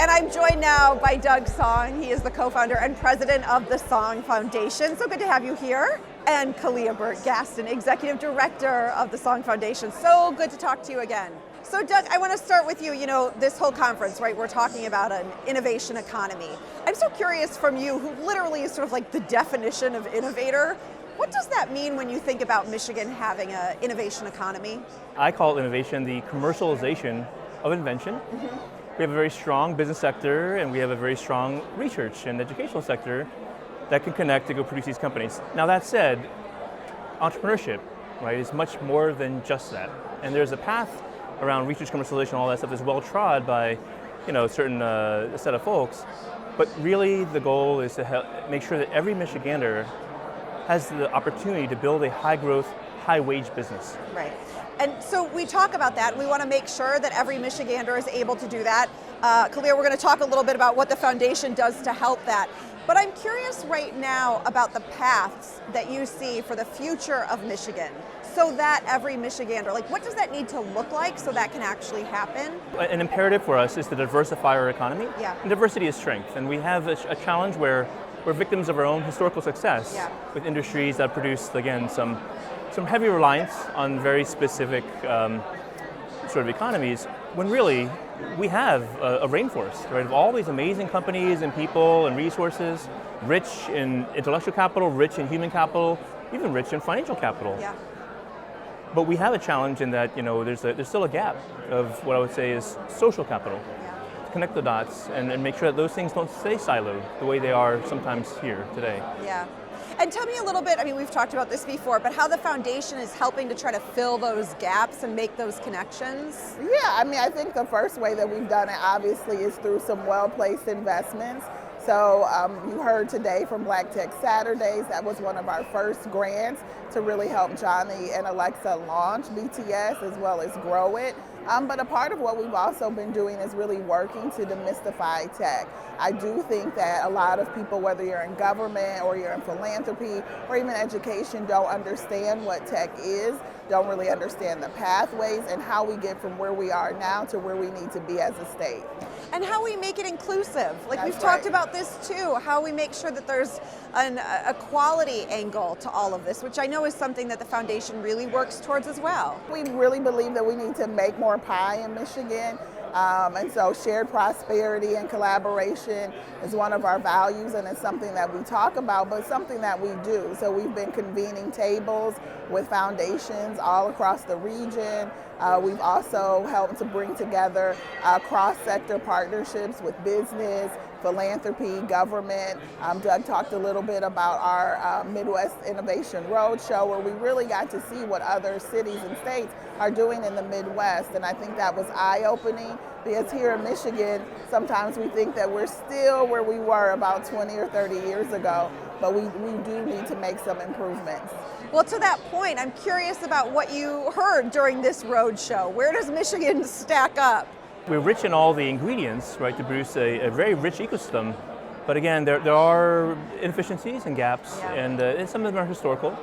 And I'm joined now by Doug Song. He is the co-founder and president of the Song Foundation. So good to have you here. And Khalilah Burt Gaston, executive director of the Song Foundation. So good to talk to you again. So Doug, I want to start with you. You know, this whole conference, right, we're talking about an innovation economy. I'm so curious from you, who literally is sort of like the definition of innovator. What does that mean when you think about Michigan having an innovation economy? I call innovation the commercialization of invention. Mm-hmm. We have a very strong business sector and we have a very strong research and educational sector that can connect to go produce these companies. Now that said, entrepreneurship, right, is much more than just that. And there's a path around research, commercialization, all that stuff is well trod by, you know, a certain set of folks. But really the goal is to make sure that every Michigander has the opportunity to build a high growth, high wage business. Right. And so we talk about that. We want to make sure that every Michigander is able to do that. Khalilah, we're going to talk a little bit about what the foundation does to help that. But I'm curious right now about the paths that you see for the future of Michigan so that every Michigander, like what does that need to look like so that can actually happen? An imperative for us is to diversify our economy. Yeah. And diversity is strength. And we have a challenge where we're victims of our own historical success with industries that produce, again, some heavy reliance on very specific sort of economies, when really we have a rainforest, right, of all these amazing companies and people and resources, rich in intellectual capital, rich in human capital, even rich in financial capital. Yeah. But we have a challenge in that, you know, there's still a gap of what I would say is social capital. To connect the dots and make sure that those things don't stay siloed the way they are sometimes here today. Yeah. And tell me a little bit, I mean, we've talked about this before, but how the foundation is helping to try to fill those gaps and make those connections? Yeah, I mean, I think the first way that we've done it, obviously, is through some well-placed investments. So you heard today from Black Tech Saturdays, that was one of our first grants to really help Johnny and Alexa launch BTS as well as grow it. But a part of what we've also been doing is really working to demystify tech. I do think that a lot of people, whether you're in government or you're in philanthropy or even education, don't understand what tech is, don't really understand the pathways and how we get from where we are now to where we need to be as a state. And how we make it inclusive. Like That's we've talked about this too, how we make sure that there's a quality angle to all of this, which I know is something that the foundation really works towards as well. We really believe that we need to make more pie in Michigan. And so shared prosperity and collaboration is one of our values, and it's something that we talk about, but something that we do. So we've been convening tables with foundations all across the region. We've also helped to bring together cross-sector partnerships with business, philanthropy, government. Doug talked a little bit about our Midwest Innovation Roadshow, where we really got to see what other cities and states are doing in the Midwest, and I think that was eye-opening, because here in Michigan, sometimes we think that we're still where we were about 20 or 30 years ago, but we do need to make some improvements. Well, to that point, I'm curious about what you heard during this roadshow. Where does Michigan stack up? We're rich in all the ingredients, right, to produce a very rich ecosystem. But again, there are inefficiencies and gaps, and some of them are historical.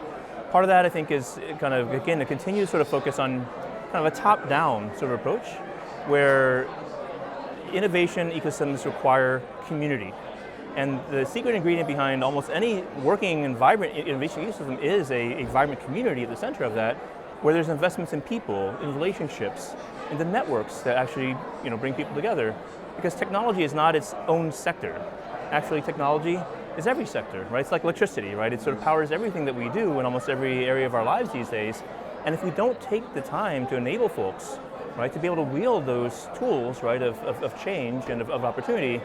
Part of that, I think, is kind of, again, a continued sort of focus on kind of a top-down sort of approach, where innovation ecosystems require community. And the secret ingredient behind almost any working and vibrant innovation ecosystem is a vibrant community at the center of that, where there's investments in people, in relationships, in the networks that actually, you know, bring people together. Because technology is not its own sector. Actually, technology is every sector, right? It's like electricity, right? It sort of powers everything that we do in almost every area of our lives these days. And if we don't take the time to enable folks, right, to be able to wield those tools, right, of change and of opportunity,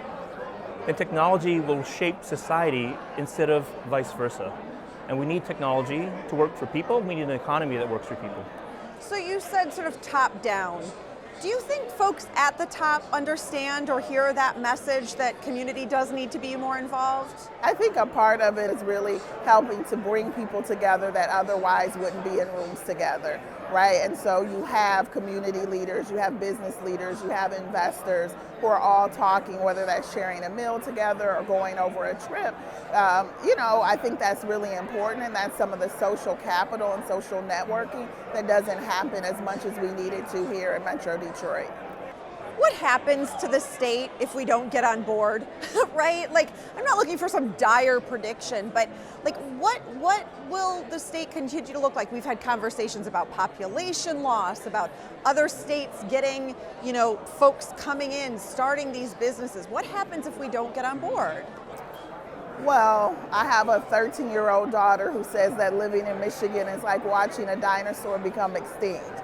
then technology will shape society instead of vice versa. And we need technology to work for people. We need an economy that works for people. So you said sort of top down. Do you think folks at the top understand or hear that message that community does need to be more involved? I think a part of it is really helping to bring people together that otherwise wouldn't be in rooms together, right? And so you have community leaders, you have business leaders, you have investors who are all talking, whether that's sharing a meal together or going over a trip. I think that's really important, and that's some of the social capital and social networking that doesn't happen as much as we need it to here in Metro Detroit. what happens to the state if we don't get on board, right? Like, I'm not looking for some dire prediction, but like, what will the state continue to look like? We've had conversations about population loss, about other states getting, folks coming in, starting these businesses. What happens if we don't get on board? Well, I have a 13-year-old daughter who says that living in Michigan is like watching a dinosaur become extinct.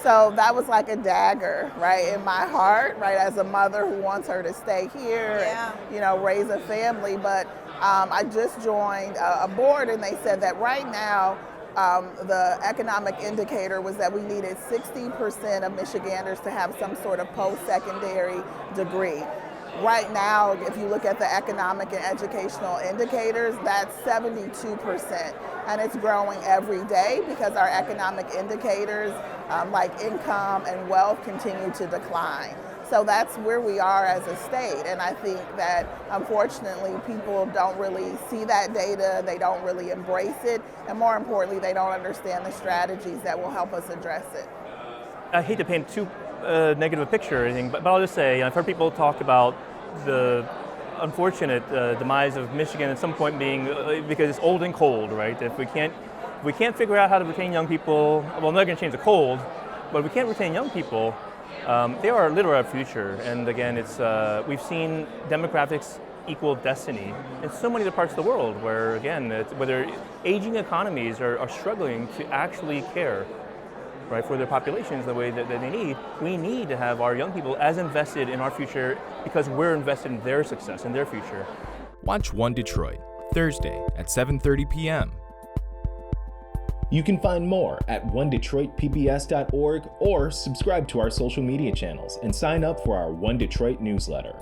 So that was like a dagger, right, in my heart, right, as a mother who wants her to stay here, and, raise a family. But I just joined a board, and they said that right now the economic indicator was that we needed 60% of Michiganders to have some sort of post-secondary degree. Right now, if you look at the economic and educational indicators, that's 72%. And it's growing every day because our economic indicators, like income and wealth, continue to decline. So that's where we are as a state. And I think that, unfortunately, people don't really see that data, they don't really embrace it, and more importantly, they don't understand the strategies that will help us address it. I hate to paint too negative a picture or anything, but I'll just say, I've heard people talk about the unfortunate demise of Michigan at some point being because it's old and cold, right? If we can't figure out how to retain young people, well, I'm not going to change the cold, but if we can't retain young people, they are literally our future. And again, we've seen demographics equal destiny in so many other parts of the world where, again, whether aging economies are struggling to actually care, right, for their populations the way that they need. We need to have our young people as invested in our future because we're invested in their success and their future. Watch One Detroit, Thursday at 7:30 p.m. You can find more at onedetroitpbs.org or subscribe to our social media channels and sign up for our One Detroit newsletter.